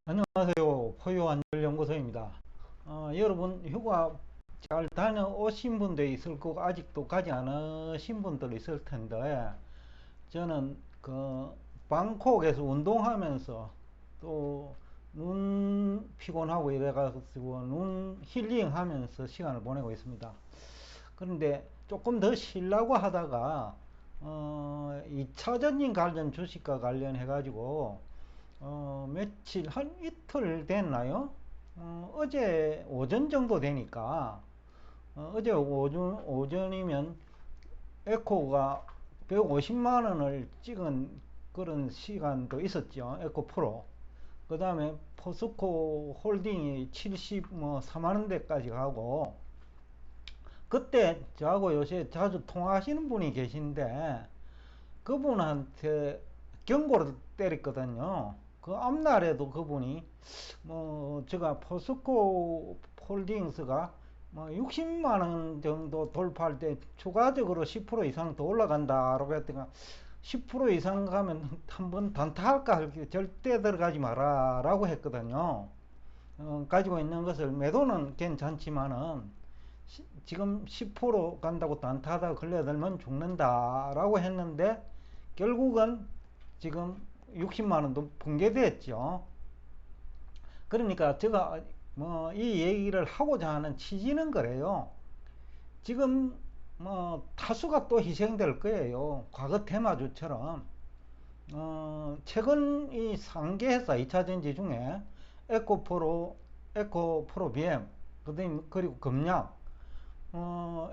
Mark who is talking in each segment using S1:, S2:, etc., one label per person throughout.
S1: 안녕하세요. 포유안전연구소입니다. 여러분 휴가 잘 다녀오신 분도 있을 거고 아직도 가지 않으신 분들 있을 텐데 저는 그 방콕에서 운동하면서 또 눈 피곤하고 이래가지고 눈 힐링하면서 시간을 보내고 있습니다. 그런데 조금 더 쉬려고 하다가 2차전지 관련 주식과 관련해 가지고 며칠 한 이틀 됐나요? 어제 오전 정도 되니까 어제 오전이면 에코가 150만 원을 찍은 그런 시간도 있었죠. 에코 프로. 그 다음에 포스코 홀딩이 74만 원대까지 가고, 그때 저하고 요새 자주 통화하시는 분이 계신데 그분한테 경고를 때렸거든요. 그 앞날에도 그분이 제가 포스코 홀딩스가 60만 원 정도 돌파할 때 추가적으로 10% 이상 더 올라간다라고 했더니 10% 이상 가면 한번 단타할까 할 게 절대 들어가지 마라 라고 했거든요. 가지고 있는 것을 매도는 괜찮지만은 지금 10% 간다고 단타하다가 걸려들면 죽는다라고 했는데 결국은 지금 60만 원도 붕괴됐죠. 그러니까 제가 이 얘기를 하고자 하는 취지는 그래요. 지금 타수가 또 희생될 거예요. 과거 테마주처럼. 최근 이 상계회사 2차전지 중에 에코프로, 에코프로 BM, 그리고 금량,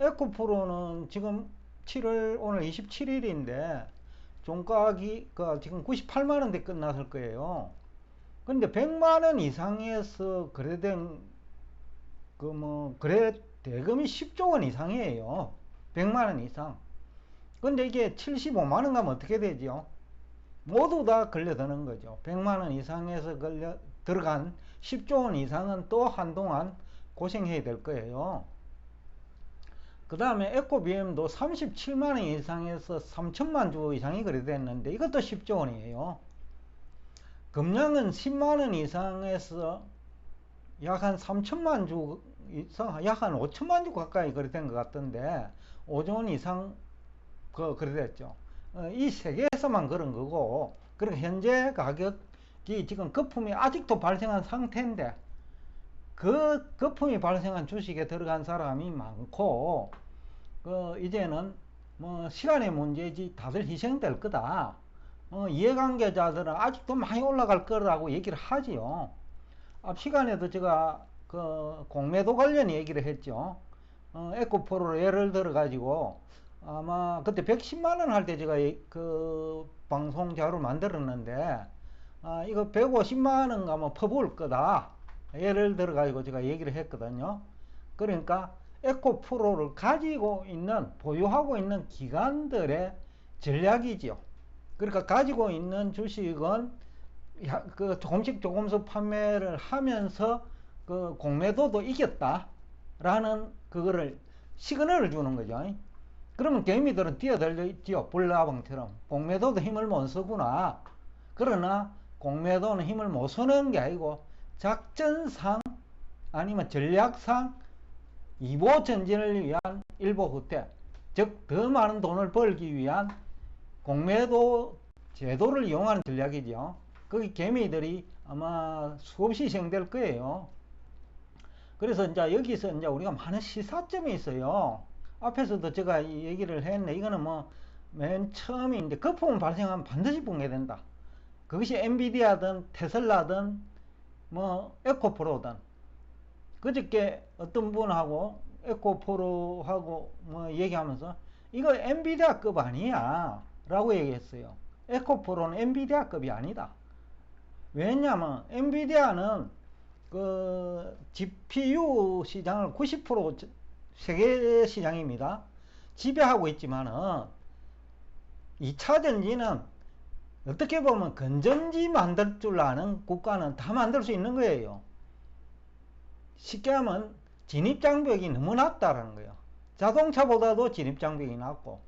S1: 에코프로는 지금 오늘 27일인데 종가가 지금 98만원대 끝났을 거예요. 근데 100만원 이상에서 거래된 거래 대금이 10조 원 이상이에요. 100만원 이상. 근데 이게 75만원 가면 어떻게 되죠? 모두 다 걸려드는 거죠. 100만원 이상에서 들어간 10조 원 이상은 또 한동안 고생해야 될 거예요. 그 다음에 에코비엠도 37만원 이상에서 3천만 주 이상이 거래됐는데 이것도 10조 원이에요. 금량은 10만원 이상에서 약 한 3천만 주 이상, 약 한 5천만 주 가까이 거래된 것 같던데 5조 원 이상 거래됐죠. 이 세계에서만 그런 거고, 그리고 현재 가격이 지금 거품이 아직도 발생한 상태인데 그 거품이 발생한 주식에 들어간 사람이 많고, 이제는 시간의 문제지 다들 희생될 거다. 이해관계자들은 아직도 많이 올라갈 거라고 얘기를 하지요. 앞 시간에도 제가 공매도 관련 얘기를 했죠. 에코프로로 예를 들어 가지고 아마 그때 110만원 할 때 제가 그 방송 자료를 만들었는데 이거 150만원 가면 퍼부을 거다. 예를 들어 가지고 제가 얘기를 했거든요. 그러니까 에코프로를 가지고 있는, 보유하고 있는 기관들의 전략이지요. 그러니까 가지고 있는 주식은 조금씩 판매를 하면서 그 공매도도 이겼다라는 그거를 시그널을 주는 거죠. 그러면 개미들은 뛰어들죠. 불나방처럼. 공매도도 힘을 못 쓰구나. 그러나 공매도는 힘을 못 쓰는 게 아니고 작전상 아니면 전략상 2보 전진을 위한 1보 후퇴, 즉 더 많은 돈을 벌기 위한 공매도 제도를 이용하는 전략이죠. 거기 개미들이 아마 수없이 희생될 거예요. 그래서 이제 여기서 이제 우리가 많은 시사점이 있어요. 앞에서도 제가 이 얘기를 했는데, 이거는 맨 처음인데 거품은 발생하면 반드시 붕괴된다. 그것이 엔비디아든 테슬라든 에코프로든. 그저께 어떤 분하고 에코프로하고 얘기하면서 이거 엔비디아급 아니야 라고 얘기했어요. 에코프로는 엔비디아급이 아니다. 왜냐하면 엔비디아는 그 GPU 시장을 90% 세계 시장입니다. 지배하고 있지만은 2차전지는 어떻게 보면 건전지 만들 줄 아는 국가는 다 만들 수 있는 거예요. 쉽게 하면 진입장벽이 너무 낮다라는 거예요. 자동차보다도 진입장벽이 낮고,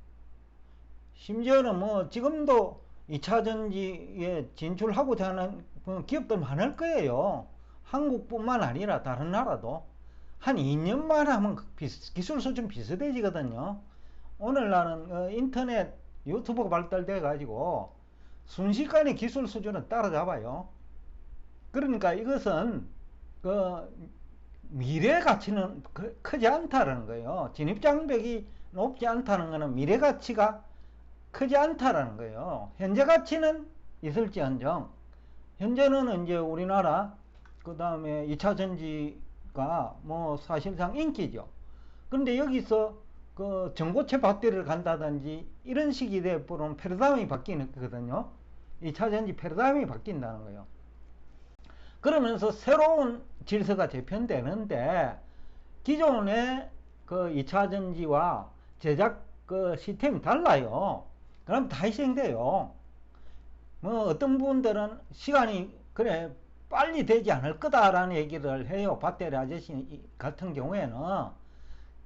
S1: 심지어는 지금도 2차 전지에 진출하고자 하는 기업들 많을 거예요. 한국뿐만 아니라 다른 나라도 한 2년만 하면 기술 수준 비슷해지거든요. 오늘날은 인터넷 유튜브가 발달돼 가지고 순식간에 기술 수준은 따라잡아요. 그러니까 이것은 그 미래 가치는 크지 않다라는 거예요. 진입 장벽이 높지 않다는 것은 미래 가치가 크지 않다라는 거예요. 현재 가치는 있을지언정 현재는 이제 우리나라 그 다음에 2차 전지가 뭐 사실상 인기죠. 그런데 여기서 그 전고체 배터리를 간다든지 이런 식이 되면 패러다임이 바뀌는 거거든요. 2차 전지 패러다임이 바뀐다는 거예요. 그러면서 새로운 질서가 재편되는데 기존의 그 2차 전지와 제작 그 시스템이 달라요. 그럼 다 희생돼요. 뭐 어떤 분들은 시간이 그래 빨리 되지 않을 거다라는 얘기를 해요. 배터리 아저씨 같은 경우에는.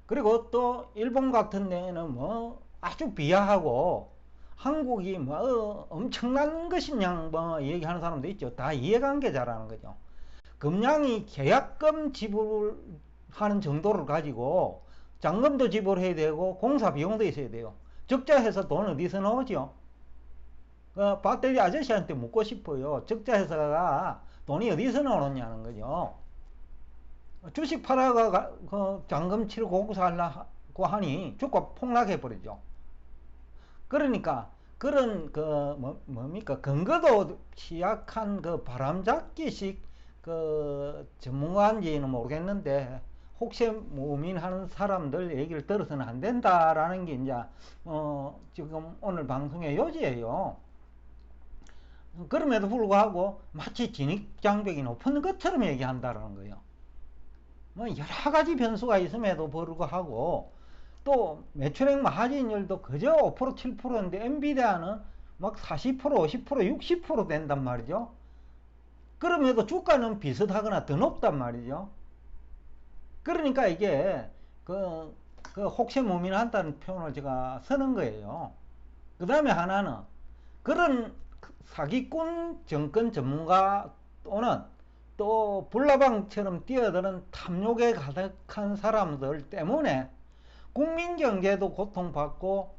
S1: 그리고 또 일본 같은 데는 뭐 아주 비하하고 한국이 뭐 엄청난 것이냐 뭐 얘기하는 사람도 있죠. 다 이해관계자라는 거죠. 금량이 계약금 지불하는 정도를 가지고 잔금도 지불해야 되고 공사 비용도 있어야 돼요. 적자해서 돈 어디서 나오죠? 배터리 아저씨한테 묻고 싶어요. 적자회사가 돈이 어디서 나오느냐는 거죠. 주식 팔아가 잔금 치르고 공사하려고 하니 주가 폭락해버리죠. 그러니까 그런 뭡니까 근거도 취약한 그 바람잡기식 그 전문가인지는 모르겠는데 혹시 무민하는 사람들 얘기를 들어서는 안 된다라는 게 이제 지금 오늘 방송의 요지예요. 그럼에도 불구하고 마치 진입장벽이 높은 것처럼 얘기한다라는 거예요. 뭐 여러 가지 변수가 있음에도 불구하고 또 매출액 마진율도 그저 5% 7%인데 엔비디아는 막 40% 50% 60% 된단 말이죠. 그럼에도 주가는 비슷하거나 더 높단 말이죠. 그러니까 이게 그 혹세무민한다는 표현을 제가 쓰는 거예요. 그 다음에 하나는 그런 사기꾼 정권 전문가 또는 또 불나방처럼 뛰어드는 탐욕에 가득한 사람들 때문에 국민 경제도 고통받고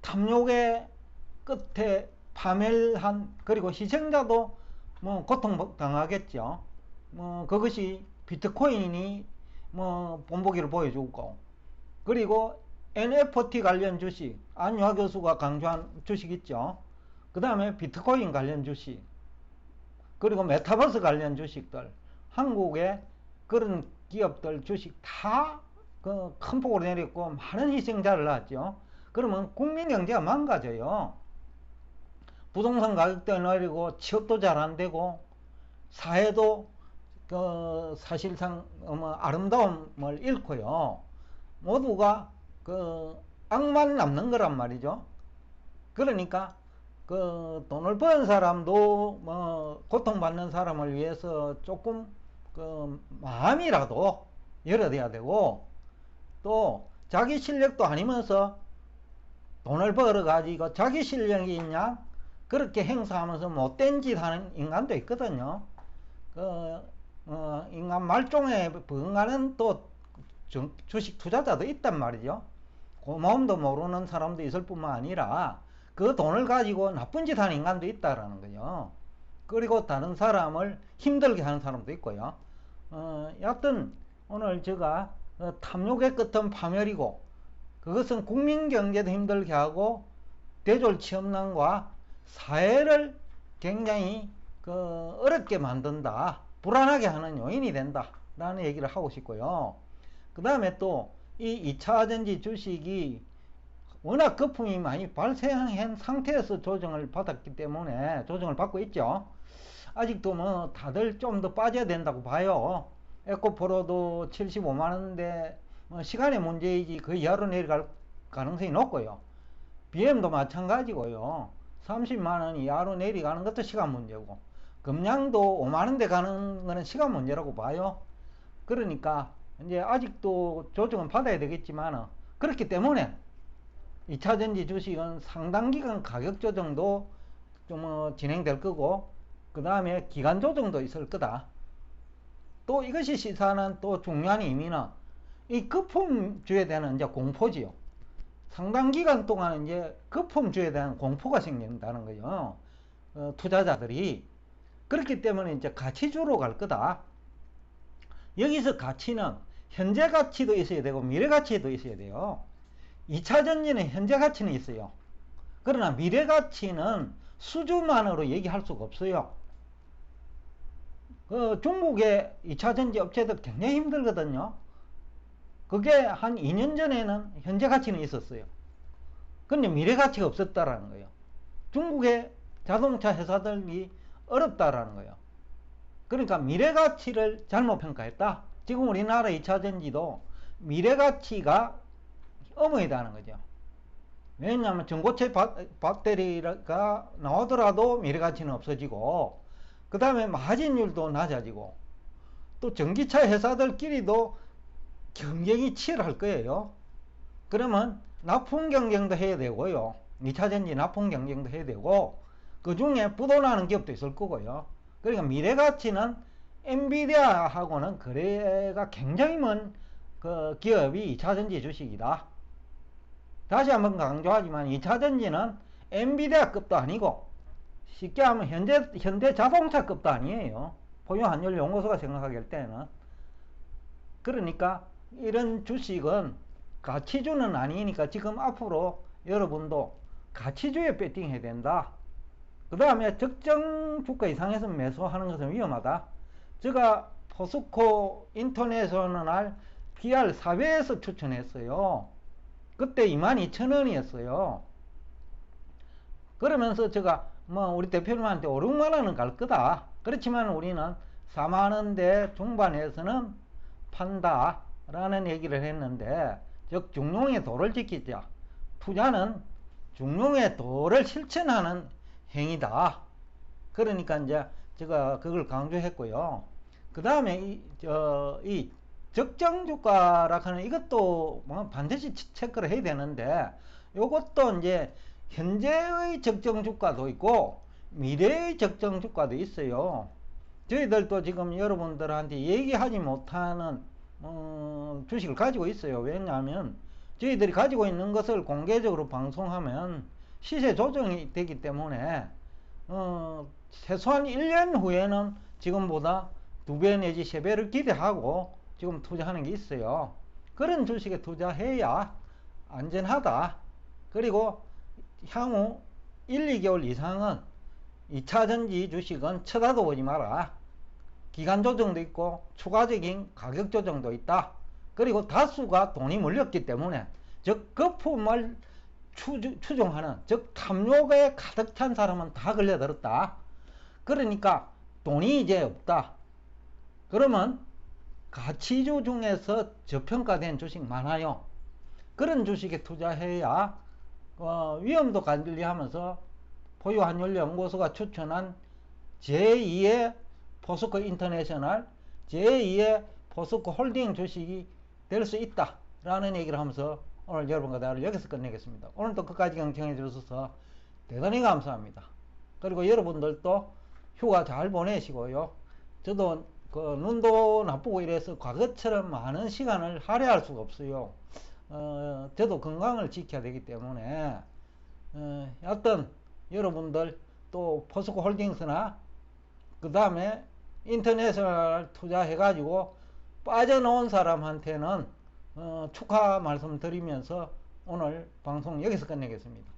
S1: 탐욕의 끝에 파멸한 그리고 희생자도 뭐 고통당하겠죠. 뭐 그것이 비트코인이 뭐 본보기를 보여주고 그리고 NFT 관련 주식 안유아 교수가 강조한 주식 있죠. 그 다음에 비트코인 관련 주식 그리고 메타버스 관련 주식들 한국의 그런 기업들 주식 다 큰 폭으로 내렸고 많은 희생자를 낳았죠. 그러면 국민 경제가 망가져요. 부동산 가격도 내리고 취업도 잘 안 되고 사회도 사실상 아름다움을 잃고요. 모두가 악만 남는 거란 말이죠. 그러니까 돈을 버는 사람도 뭐 고통받는 사람을 위해서 조금 마음이라도 열어둬야 되고 또 자기 실력도 아니면서 돈을 벌어 가지고 자기 실력이 있냐 그렇게 행사하면서 못된 짓 하는 인간도 있거든요. 인간 말종에 부응하는 또 주식 투자자도 있단 말이죠. 고마움도 모르는 사람도 있을 뿐만 아니라 그 돈을 가지고 나쁜 짓 하는 인간도 있다라는 거죠. 그리고 다른 사람을 힘들게 하는 사람도 있고요. 여하튼 오늘 제가 탐욕의 끝은 파멸이고 그것은 국민 경제도 힘들게 하고 대졸 취업난과 사회를 굉장히 어렵게 만든다. 불안하게 하는 요인이 된다. 라는 얘기를 하고 싶고요. 그 다음에 또 이 2차 전지 주식이 워낙 거품이 많이 발생한 상태에서 조정을 받았기 때문에 조정을 받고 있죠. 아직도 뭐 다들 좀 더 빠져야 된다고 봐요. 에코프로도 75만원인데 뭐 시간의 문제이지 그 이하로 내려갈 가능성이 높고요. BM도 마찬가지고요. 30만원 이하로 내려가는 것도 시간 문제고 금량도 5만원대 가는 거는 시간 문제라고 봐요. 그러니까 이제 아직도 조정은 받아야 되겠지만 그렇기 때문에 2차 전지 주식은 상당 기간 가격 조정도 좀 진행될 거고, 그 다음에 기간 조정도 있을 거다. 또 이것이 시사하는 또 중요한 의미는 이 거품주에 대한 이제 공포지요. 상당 기간 동안 이제 거품주에 대한 공포가 생긴다는 거죠. 투자자들이. 그렇기 때문에 이제 가치주로 갈 거다. 여기서 가치는 현재 가치도 있어야 되고 미래 가치도 있어야 돼요. 2차전지는 현재 가치는 있어요. 그러나 미래 가치는 수주만으로 얘기할 수가 없어요. 중국의 2차전지 업체들 굉장히 힘들거든요. 그게 한 2년 전에는 현재 가치는 있었어요. 근데 미래 가치가 없었다라는 거예요. 중국의 자동차 회사들이 어렵다라는 거예요. 그러니까 미래 가치를 잘못 평가했다. 지금 우리나라 2차전지도 미래 가치가 어머니다는 거죠. 왜냐하면 전고체 배터리가 나오더라도 미래 가치는 없어지고, 그 다음에 마진율도 낮아지고, 또 전기차 회사들끼리도 경쟁이 치열할 거예요. 그러면 납품 경쟁도 해야 되고요. 2차전지 납품 경쟁도 해야 되고, 그 중에 부도나는 기업도 있을 거고요. 그러니까 미래 가치는 엔비디아하고는 거래가 굉장히 먼 그 기업이 2차전지 주식이다. 다시 한번 강조하지만 2차전지는 엔비디아급도 아니고, 쉽게 하면 현대 자동차급도 아니에요. 포용 환율 연구소가 생각할 때는. 그러니까 이런 주식은 가치주는 아니니까 지금 앞으로 여러분도 가치주에 배팅해야 된다. 그 다음에 적정 주가 이상에서 매수하는 것은 위험하다. 제가 포스코 인터내셔널 PR 4배에서 추천했어요. 그때 22,000원이었어요. 그러면서 제가 우리 대표님한테 5, 6만원은 갈 거다. 그렇지만 우리는 4만원대 중반에서는 판다 라는 얘기를 했는데, 즉 중용의 도를 지키자. 투자는 중용의 도를 실천하는 행위다. 그러니까 이제 제가 그걸 강조했고요. 그 다음에 이 적정 주가라 하는 이것도 반드시 체크를 해야 되는데, 이것도 이제 현재의 적정 주가도 있고 미래의 적정 주가도 있어요. 저희들도 지금 여러분들한테 얘기하지 못하는 주식을 가지고 있어요. 왜냐하면 저희들이 가지고 있는 것을 공개적으로 방송하면 시세 조정이 되기 때문에 최소한 1년 후에는 지금보다 2배 내지 3배를 기대하고 지금 투자하는 게 있어요. 그런 주식에 투자해야 안전하다. 그리고 향후 1, 2개월 이상은 2차전지 주식은 쳐다도 보지 마라. 기간 조정도 있고 추가적인 가격 조정도 있다. 그리고 다수가 돈이 몰렸기 때문에, 즉 거품을 추종하는, 즉 탐욕에 가득 찬 사람은 다 걸려들었다. 그러니까 돈이 이제 없다. 그러면 가치주 중에서 저평가된 주식 많아요. 그런 주식에 투자해야 위험도 관리하면서 포유환율연구소가 추천한 제2의 포스코 인터내셔널, 제2의 포스코 홀딩 주식이 될 수 있다 라는 얘기를 하면서 오늘 여러분과 대화를 여기서 끝내겠습니다. 오늘도 끝까지 경청해 주셔서 대단히 감사합니다. 그리고 여러분들도 휴가 잘 보내시고요. 저도 눈도 나쁘고 이래서 과거처럼 많은 시간을 할애할 수가 없어요. 저도 건강을 지켜야 되기 때문에 어떤 여러분들 또 포스코 홀딩스나 그 다음에 인터넷을 투자해 가지고 빠져나온 사람한테는 축하 말씀 드리면서 오늘 방송 여기서 끝내겠습니다.